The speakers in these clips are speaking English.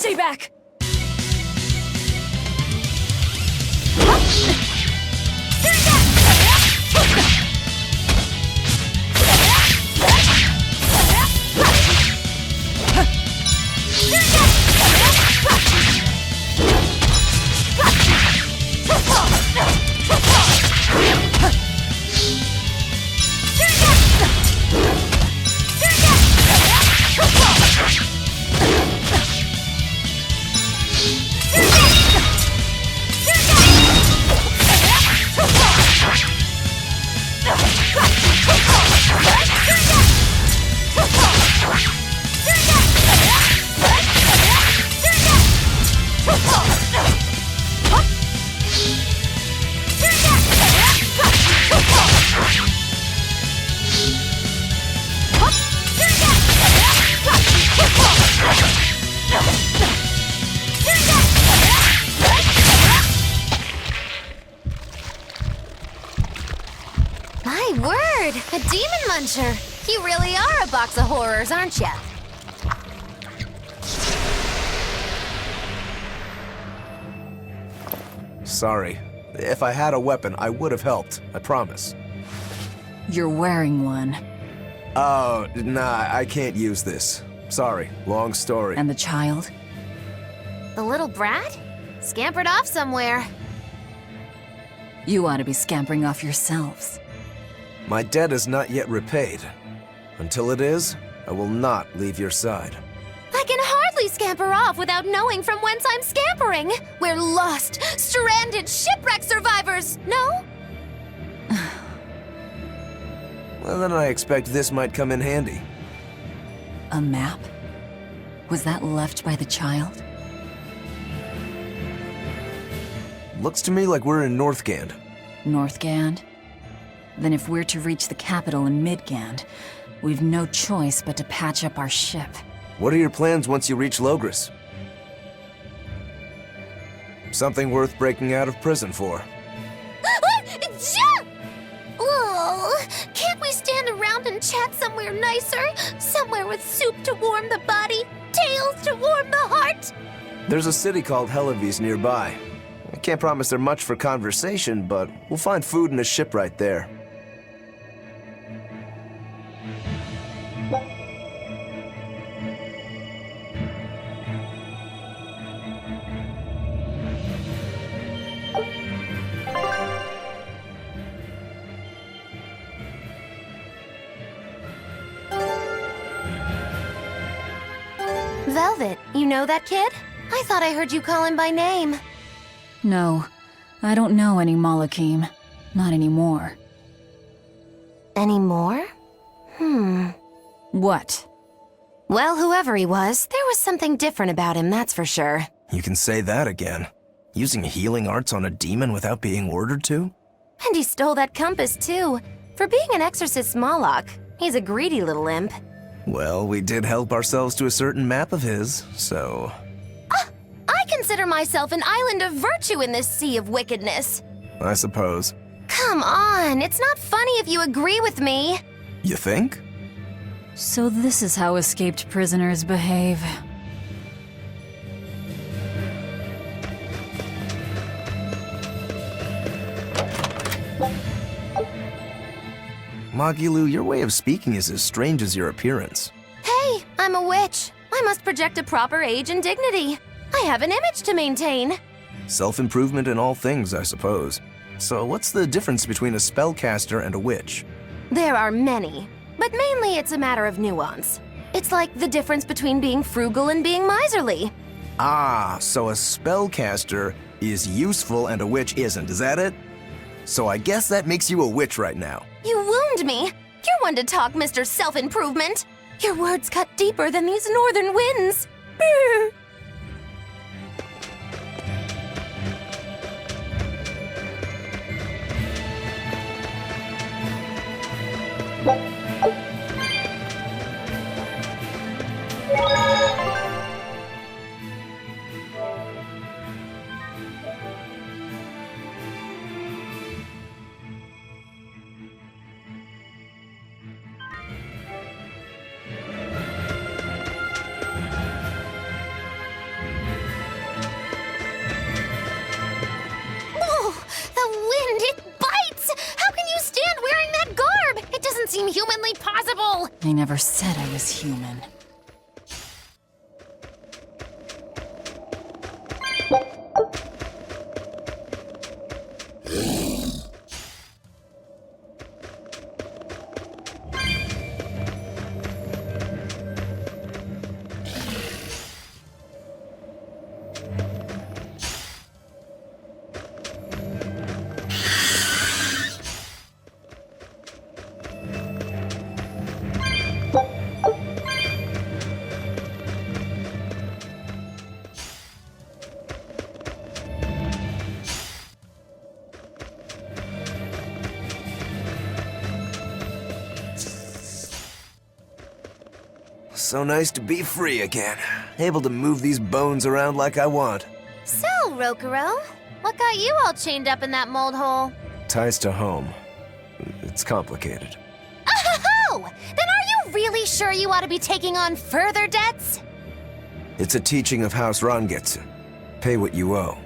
Stay back! My word! A demon muncher! You really are a box of horrors, aren't ya? Sorry. If I had a weapon, I would have helped. I promise. You're wearing one. Oh, nah, I can't use this. Sorry, long story. And the child? The little brat? Scampered off somewhere. You ought to be scampering off yourselves. My debt is not yet repaid. Until it is, I will not leave your side. I can hardly scamper off without knowing from whence I'm scampering. We're lost, stranded shipwreck survivors, no? Well, then I expect this might come in handy. A map? Was that left by the child? Looks to me like we're in Northgand. Northgand? Then if we're to reach the capital in Midgand, we've no choice but to patch up our ship. What are your plans once you reach Logris? Something worth breaking out of prison for. Oh, can't we stand around and chat somewhere nicer? Somewhere with soup to warm the body, tales to warm the heart? There's a city called Hellawes nearby. I can't promise they're much for conversation, but we'll find food and a ship right there. Velvet, you know that kid? I thought I heard you call him by name. No, I don't know any Malakim. Not anymore. Anymore? What? Well, whoever he was, there was something different about him, that's for sure. You can say that again. Using healing arts on a demon without being ordered to? And he stole that compass, too. For being an exorcist Moloch, he's a greedy little imp. Well, we did help ourselves to a certain map of his, so... I consider myself an island of virtue in this sea of wickedness. I suppose. Come on, it's not funny if you agree with me. You think? So this is how escaped prisoners behave. Magilu, your way of speaking is as strange as your appearance. Hey, I'm a witch. I must project a proper age and dignity. I have an image to maintain. Self-improvement in all things, I suppose. So what's the difference between a spellcaster and a witch? There are many, but mainly it's a matter of nuance. It's like the difference between being frugal and being miserly. Ah, so a spellcaster is useful and a witch isn't, is that it? So I guess that makes you a witch right now. You wound me. You're one to talk, Mr. Self-Improvement. Your words cut deeper than these northern winds. Brr. I never said I was human. So nice to be free again. Able to move these bones around like I want. So, Rokuro, what got you all chained up in that mold hole? Ties to home. It's complicated. Oh! Then are you really sure you ought to be taking on further debts? It's a teaching of House Rangetsu. Pay what you owe.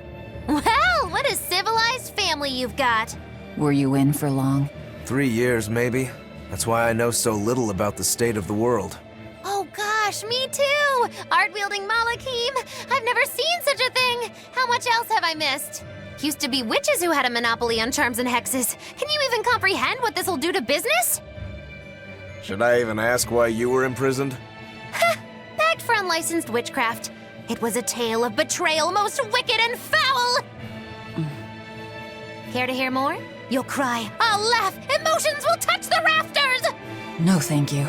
Well, what a civilized family you've got. Were you in for long? 3 years, maybe. That's why I know so little about the state of the world. Oh gosh, me too! Art-wielding Malakim! I've never seen such a thing! How much else have I missed? Used to be witches who had a monopoly on charms and hexes. Can you even comprehend what this'll do to business? Should I even ask why you were imprisoned? Bagged for unlicensed witchcraft. It was a tale of betrayal most wicked and foul! Care to hear more? You'll cry, I'll laugh, emotions will touch the rafters! No, thank you.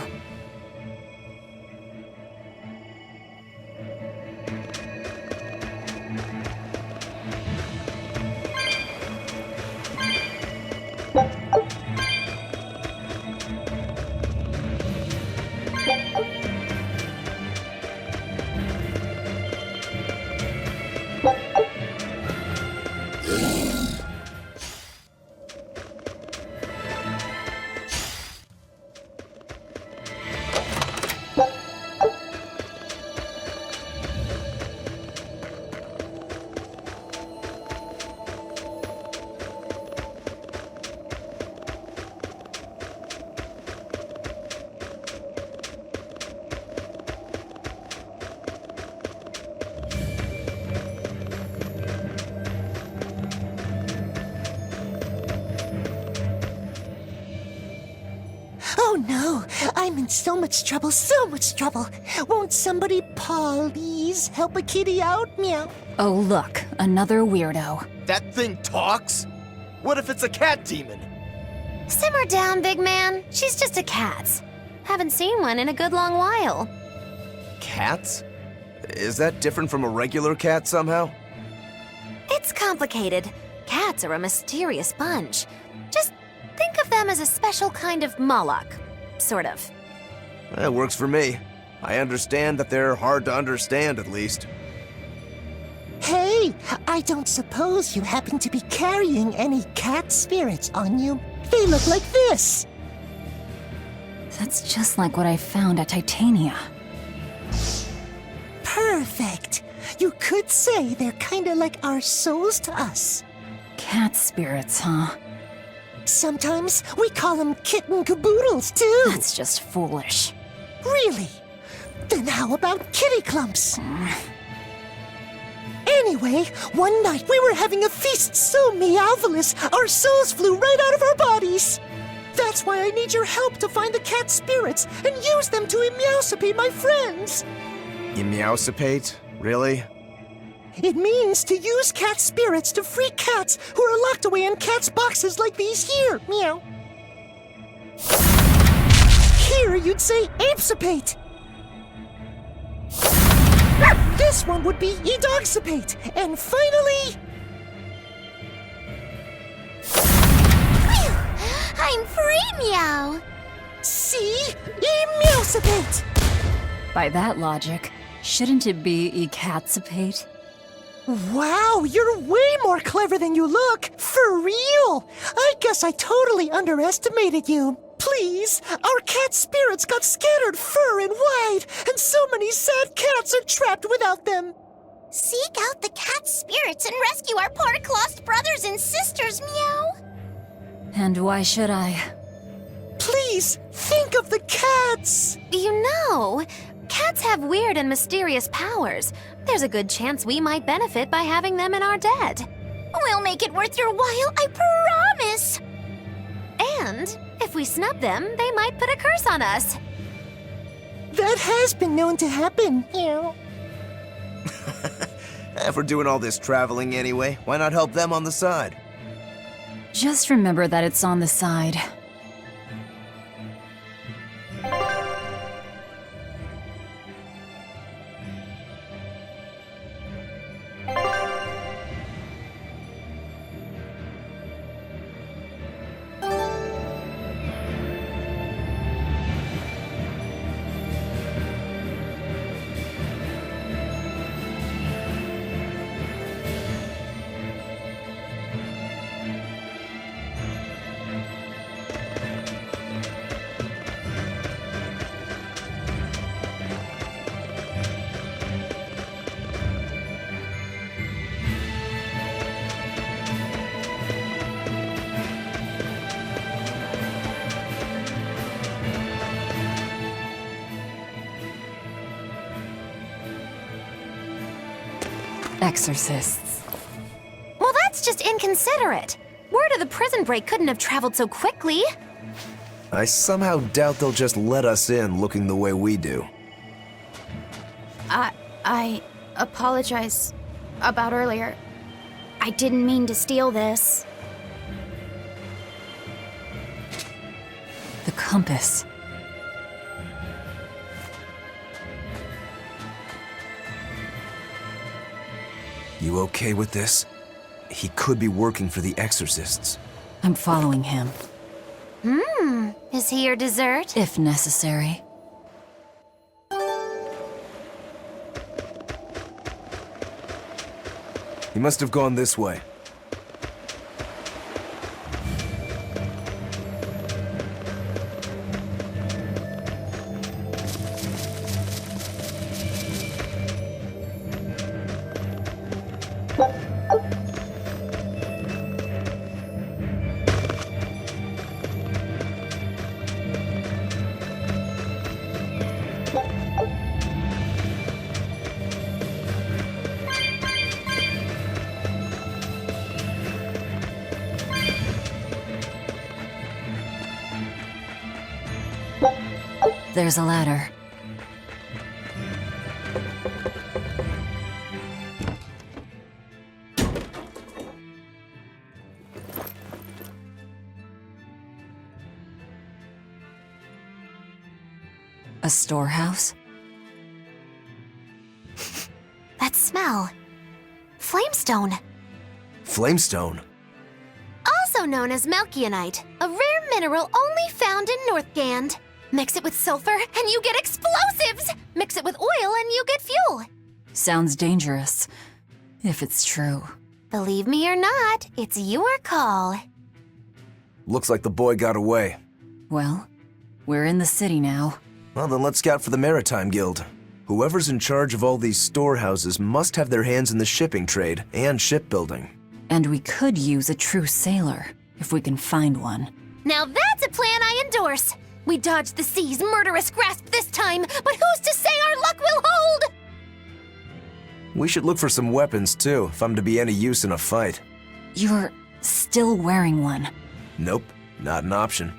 Oh no, I'm in so much trouble, so much trouble. Won't somebody please help a kitty out? Meow. Oh, look, another weirdo. That thing talks? What if it's a cat demon? Simmer down, big man. She's just a cat. Haven't seen one in a good long while. Cats? Is that different from a regular cat somehow? It's complicated. Cats are a mysterious bunch. Just think of them as a special kind of Moloch. Sort of. That works for me. I understand that they're hard to understand, at least. Hey, I don't suppose you happen to be carrying any cat spirits on you? They look like this. That's just like what I found at Titania. Perfect. You could say they're kinda like our souls to us. Cat spirits, huh? Sometimes we call them kitten caboodles, too. That's just foolish. Really? Then how about kitty clumps? Anyway, one night we were having a feast so meowvelous, our souls flew right out of our bodies. That's why I need your help to find the cat spirits and use them to meowsipate my friends. You meowsipate? Really? It means to use cat spirits to free cats who are locked away in cats' boxes like these here. Meow. Here you'd say apesipate. This one would be edogsipate. And finally... Phew! I'm free, meow. see? Meowsipate. By that logic, shouldn't it be ecatsipate? Wow, you're way more clever than you look. For real. I guess I totally underestimated you. Please, our cat spirits got scattered far and wide, and so many sad cats are trapped without them. Seek out the cat spirits and rescue our pork-lost brothers and sisters, meow. And why should I? Please, think of the cats! You know, cats have weird and mysterious powers. There's a good chance we might benefit by having them in our debt. We'll make it worth your while, I promise! And if we snub them, they might put a curse on us. That has been known to happen. If we're doing all this traveling anyway, why not help them on the side? Just remember that it's on the side. Exorcists. Well, that's just inconsiderate. Word of the prison break couldn't have traveled so quickly. I somehow doubt they'll just let us in looking the way we do. I apologize about earlier. I didn't mean to steal this. The compass. You okay with this? He could be working for the exorcists. I'm following him, Is he your dessert? if necessary. He must have gone this way. There's a ladder. A storehouse? That smell. Flamestone. Flamestone? Also known as Melchionite, a rare mineral only found in Northgand. Mix it with sulfur and you get explosives! Mix it with oil and you get fuel! Sounds dangerous, if it's true. Believe me or not, it's your call. Looks like the boy got away. Well, we're in the city now. Well, then let's scout for the Maritime Guild. Whoever's in charge of all these storehouses must have their hands in the shipping trade and shipbuilding. And we could use a true sailor, if we can find one. Now that's a plan I endorse! We dodged the sea's murderous grasp this time, but who's to say our luck will hold? We should look for some weapons too, if I'm to be any use in a fight. You're still wearing one. Nope, not an option.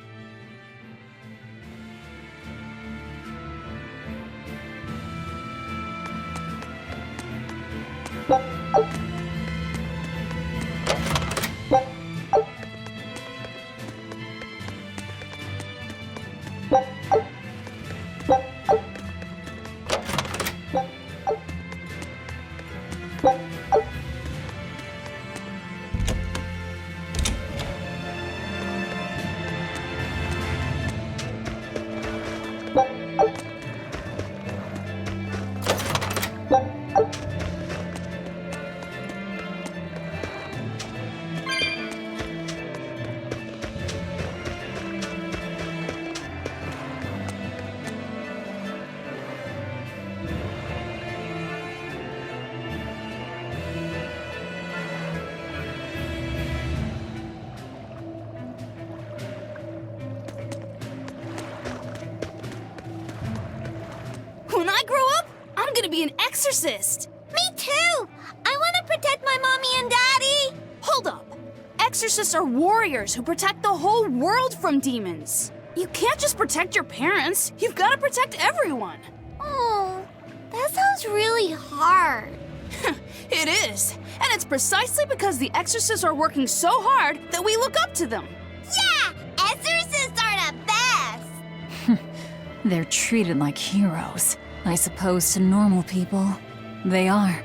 be an exorcist! Me too! I want to protect my mommy and daddy! Hold up! Exorcists are warriors who protect the whole world from demons. You can't just protect your parents. You've got to protect everyone. Oh, that sounds really hard. It is. And it's precisely because the exorcists are working so hard that we look up to them. Yeah! Exorcists are the best! They're treated like heroes. I suppose to normal people, they are.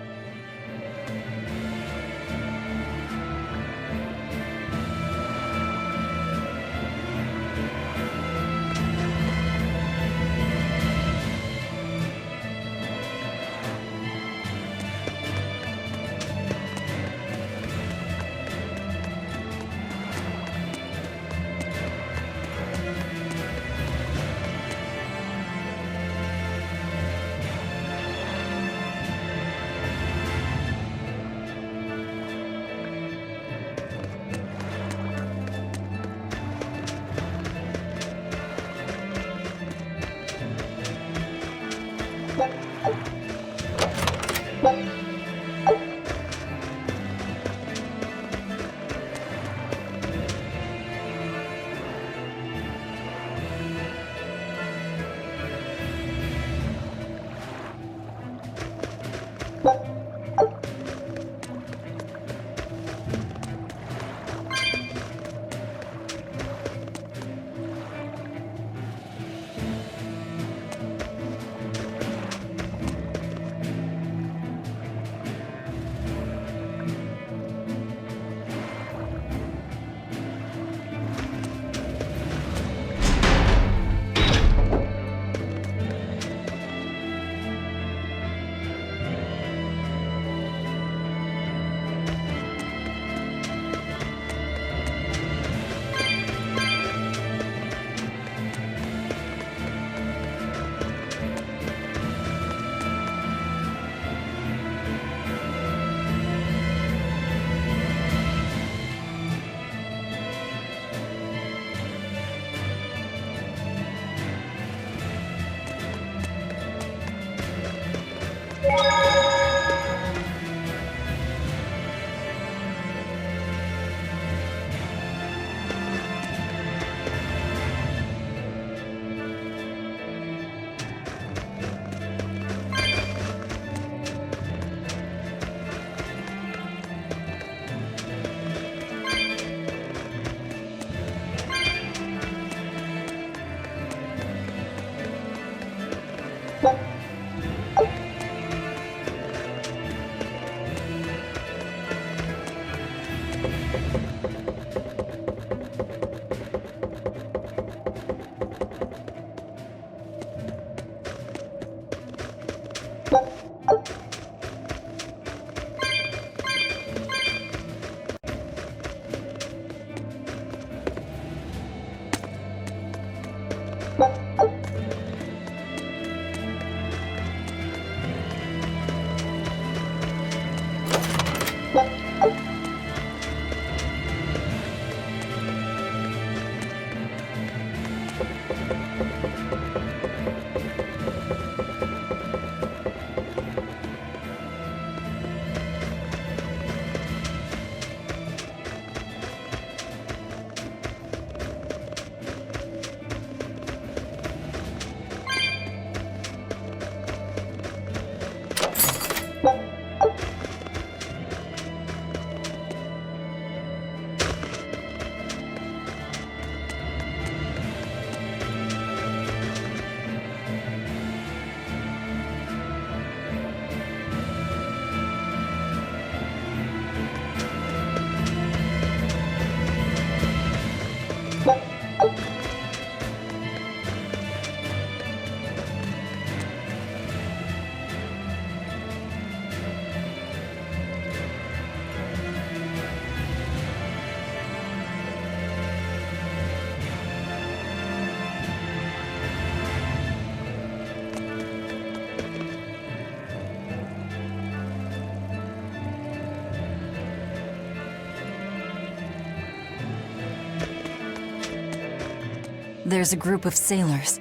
There's a group of sailors.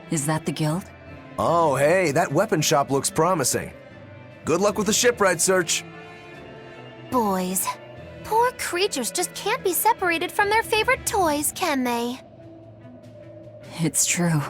Is that the guild? Oh, hey, that weapon shop looks promising. Good luck with the shipwright search. Boys. Poor creatures just can't be separated from their favorite toys, can they? It's true.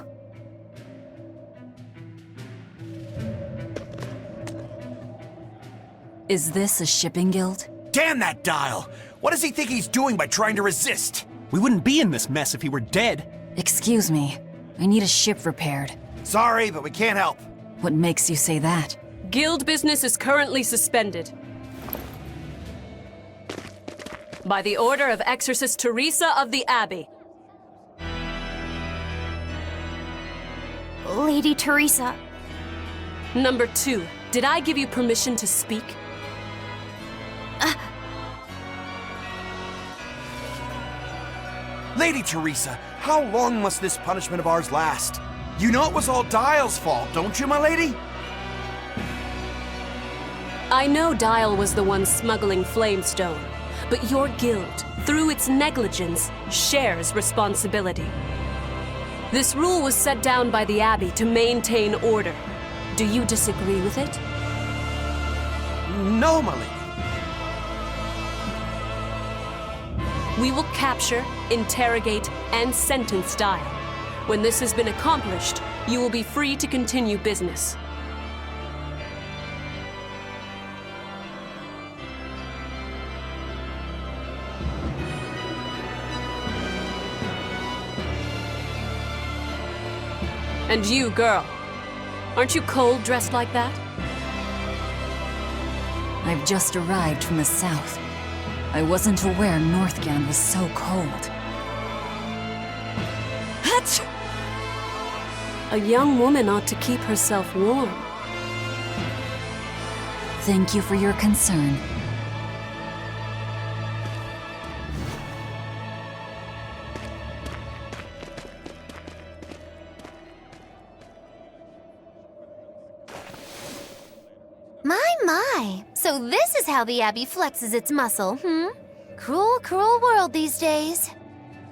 Is this a shipping guild? Damn that dial! What does he think he's doing by trying to resist? We wouldn't be in this mess if he were dead. Excuse me. I need a ship repaired. Sorry, but we can't help. What makes you say that? Guild business is currently suspended. By the order of Exorcist Teresa of the Abbey. Lady Teresa. Number 2, did I give you permission to speak? Lady Teresa, how long must this punishment of ours last? You know it was all Dial's fault, don't you, my lady? I know Dial was the one smuggling Flamestone, but your guild, through its negligence, shares responsibility. This rule was set down by the Abbey to maintain order. Do you disagree with it? No, my lady. We will capture, interrogate, and sentence Dial. When this has been accomplished, you will be free to continue business. And you, girl, aren't you cold dressed like that? I've just arrived from the south. I wasn't aware Northgand was so cold. Hatch! A young woman ought to keep herself warm. Thank you for your concern. My. So this is how the Abbey flexes its muscle, Cruel, cruel world these days.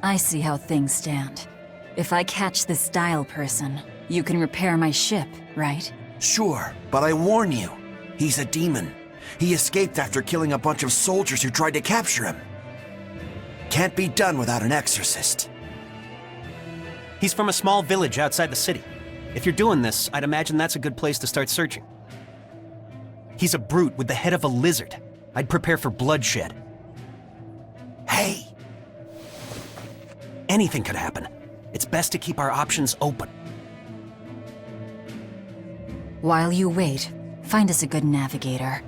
I see how things stand. If I catch this Dial person, you can repair my ship, right? Sure, but I warn you, he's a demon. He escaped after killing a bunch of soldiers who tried to capture him. Can't be done without an exorcist. He's from a small village outside the city. If you're doing this, I'd imagine that's a good place to start searching. He's a brute with the head of a lizard. I'd prepare for bloodshed. Hey! Anything could happen. It's best to keep our options open. While you wait, find us a good navigator.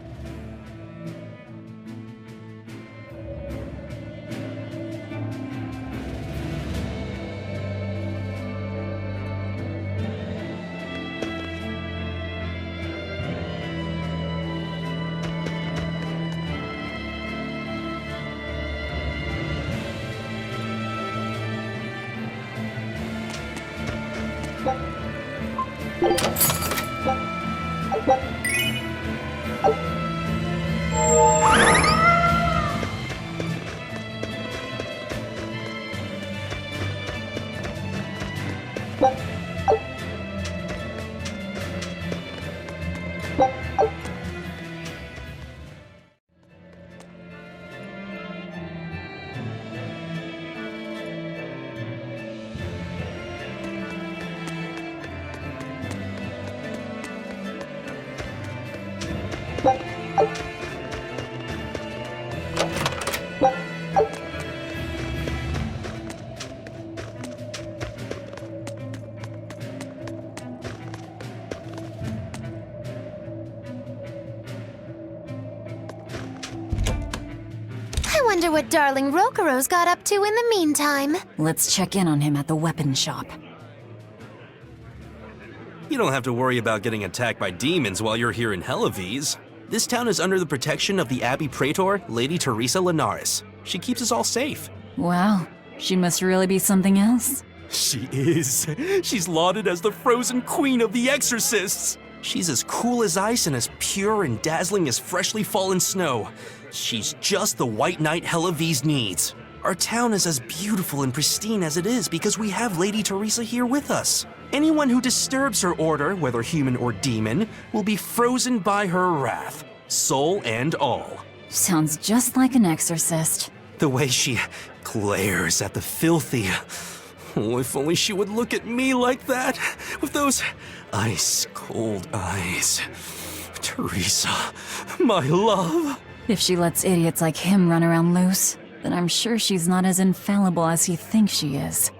I wonder what darling Rokuro's got up to in the meantime. Let's check in on him at the weapon shop. You don't have to worry about getting attacked by demons while you're here in Hellawes. This town is under the protection of the Abbey Praetor, Lady Teresa Linares. She keeps us all safe. Wow, she must really be something else. She is. She's lauded as the frozen queen of the exorcists. She's as cool as ice and as pure and dazzling as freshly fallen snow. She's just the white knight Hellawes needs. Our town is as beautiful and pristine as it is because we have Lady Teresa here with us. Anyone who disturbs her order, whether human or demon, will be frozen by her wrath, soul and all. Sounds just like an exorcist. The way she glares at the filthy. Oh, if only she would look at me like that, with those ice-cold eyes. Teresa, my love. If she lets idiots like him run around loose, then I'm sure she's not as infallible as he thinks she is.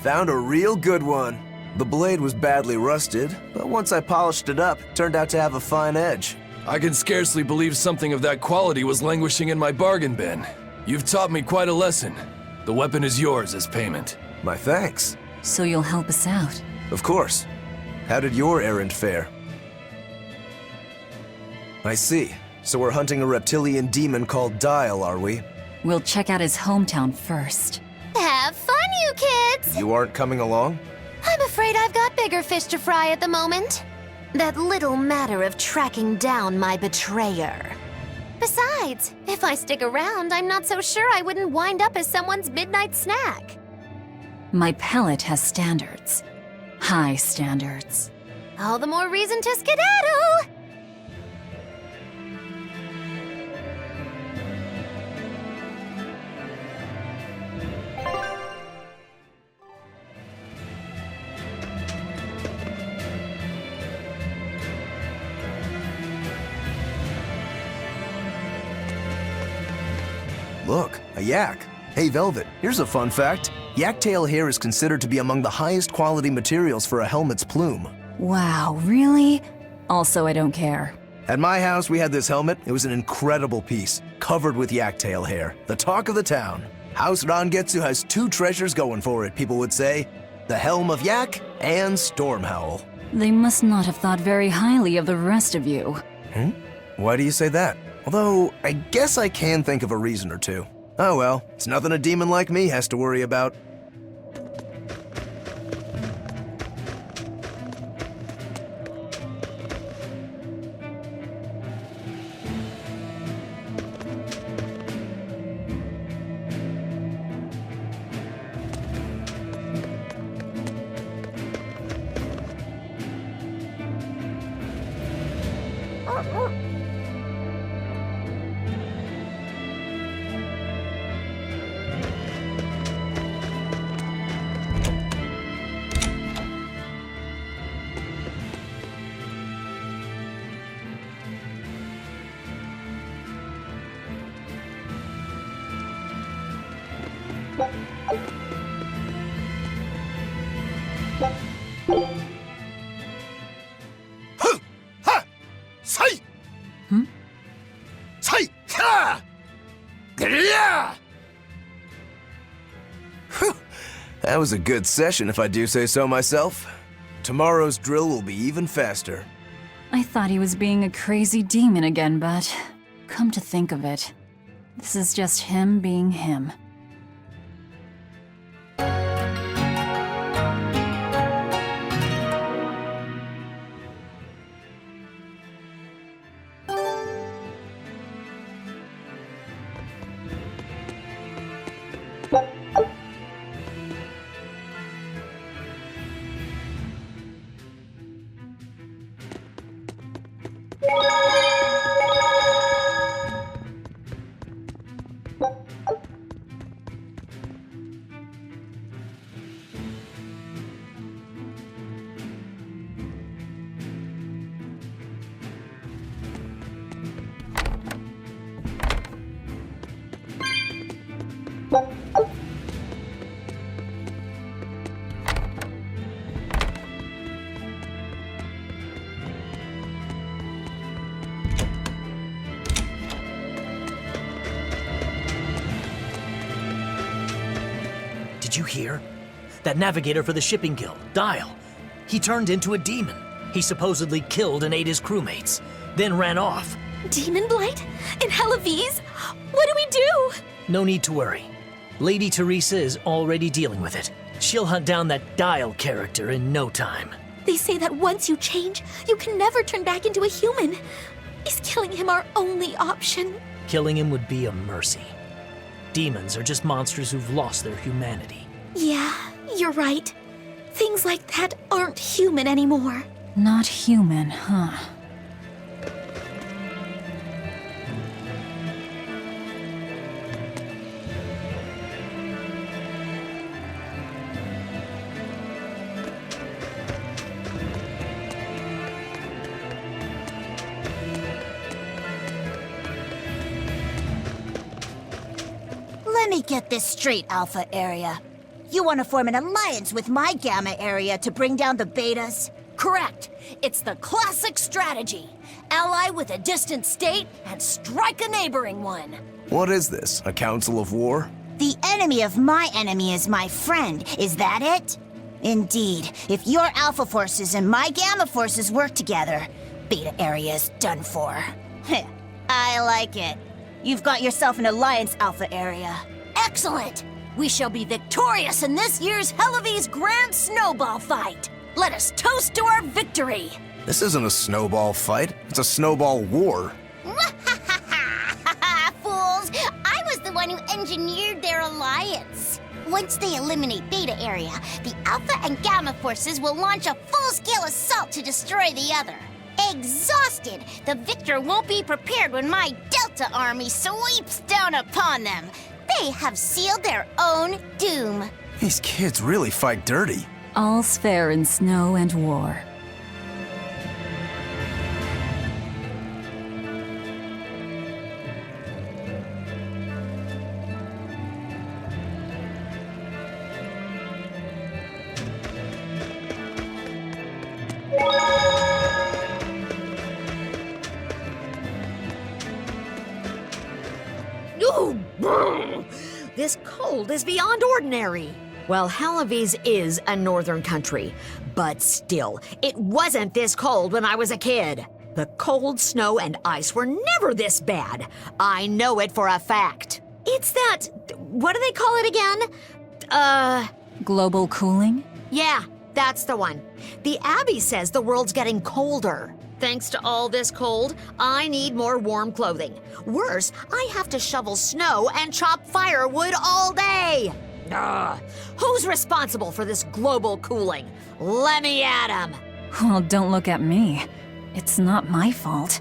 Found a real good one. The blade was badly rusted, but once I polished it up, it turned out to have a fine edge. I can scarcely believe something of that quality was languishing in my bargain bin. You've taught me quite a lesson. The weapon is yours as payment. My thanks. So you'll help us out? Of course. How did your errand fare? I see. So we're hunting a reptilian demon called Dial, are we? We'll check out his hometown first. Have fun, you kids! You aren't coming along? I'm afraid I've got bigger fish to fry at the moment. That little matter of tracking down my betrayer. Besides, if I stick around, I'm not so sure I wouldn't wind up as someone's midnight snack. My palate has standards. High standards. All the more reason to skedaddle! Look, a yak. Hey, Velvet, here's a fun fact. Yak tail hair is considered to be among the highest quality materials for a helmet's plume. Wow, really? Also, I don't care. At my house, we had this helmet. It was an incredible piece, covered with yak tail hair. The talk of the town. House Rangetsu has two treasures going for it, people would say. The Helm of Yak and Stormhowl. They must not have thought very highly of the rest of you. Why do you say that? Although, I guess I can think of a reason or two. Oh well, it's nothing a demon like me has to worry about. That was a good session, if I do say so myself. Tomorrow's drill will be even faster. I thought he was being a crazy demon again, but come to think of it, this is just him being him. Did you hear? That navigator for the shipping guild, Dial. He turned into a demon. He supposedly killed and ate his crewmates, then ran off. Demon Blight? In Hellawes? What do we do? No need to worry. Lady Teresa is already dealing with it. She'll hunt down that Dial character in no time. They say that once you change, you can never turn back into a human. Is killing him our only option? Killing him would be a mercy. Demons are just monsters who've lost their humanity. Yeah, you're right. Things like that aren't human anymore. Not human, huh? Let me get this straight, Alpha Area. You want to form an alliance with my Gamma Area to bring down the Betas? Correct. It's the classic strategy. Ally with a distant state and strike a neighboring one. What is this, a council of war? The enemy of my enemy is my friend. Is that it? Indeed. If your Alpha forces and my Gamma forces work together, Beta Area is done for. Heh, I like it. You've got yourself an alliance, Alpha Area. Excellent! We shall be victorious in this year's Hellawes Grand Snowball Fight. Let us toast to our victory. This isn't a snowball fight. It's a snowball war. Fools! I was the one who engineered their alliance. Once they eliminate Beta Area, the Alpha and Gamma forces will launch a full-scale assault to destroy the other. Exhausted, the victor won't be prepared when my Delta army sweeps down upon them. They have sealed their own doom. These kids really fight dirty. All's fair in snow and war. Ooh, brr. This cold is beyond ordinary. Well, Hellawes is a northern country, but still, it wasn't this cold when I was a kid. The cold, snow, and ice were never this bad. I know it for a fact. It's that, what do they call it again? Global cooling? Yeah, that's the one. The Abbey says the world's getting colder. Thanks to all this cold, I need more warm clothing. Worse, I have to shovel snow and chop firewood all day. Ugh. Who's responsible for this global cooling? Let me at 'em. Well, don't look at me. It's not my fault.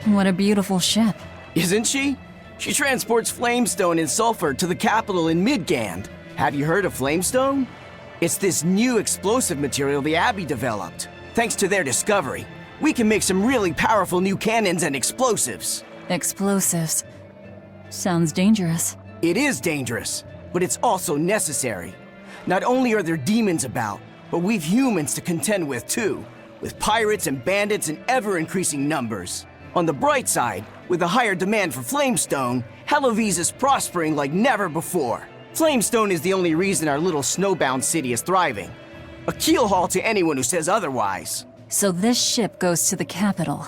What a beautiful ship. Isn't she? She transports flamestone and sulfur to the capital in Midgand. Have you heard of flamestone? It's this new explosive material the Abbey developed. Thanks to their discovery, we can make some really powerful new cannons and explosives. Explosives. Sounds dangerous. It is dangerous, but it's also necessary. Not only are there demons about, but we've humans to contend with too, with pirates and bandits in ever-increasing numbers. On the bright side, with a higher demand for flamestone, Hellawes is prospering like never before. Flamestone is the only reason our little snowbound city is thriving. A keelhaul to anyone who says otherwise. So this ship goes to the capital.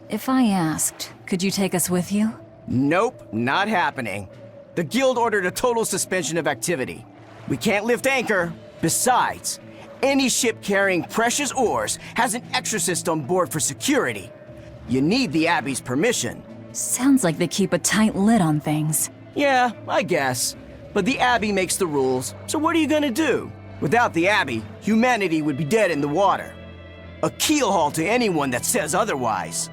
If I asked, could you take us with you? Nope, not happening. The guild ordered a total suspension of activity. We can't lift anchor. Besides, any ship carrying precious ores has an exorcist on board for security. You need the Abbey's permission. Sounds like they keep a tight lid on things. Yeah, I guess. But the Abbey makes the rules, so what are you gonna do? Without the Abbey, humanity would be dead in the water. A keelhaul to anyone that says otherwise.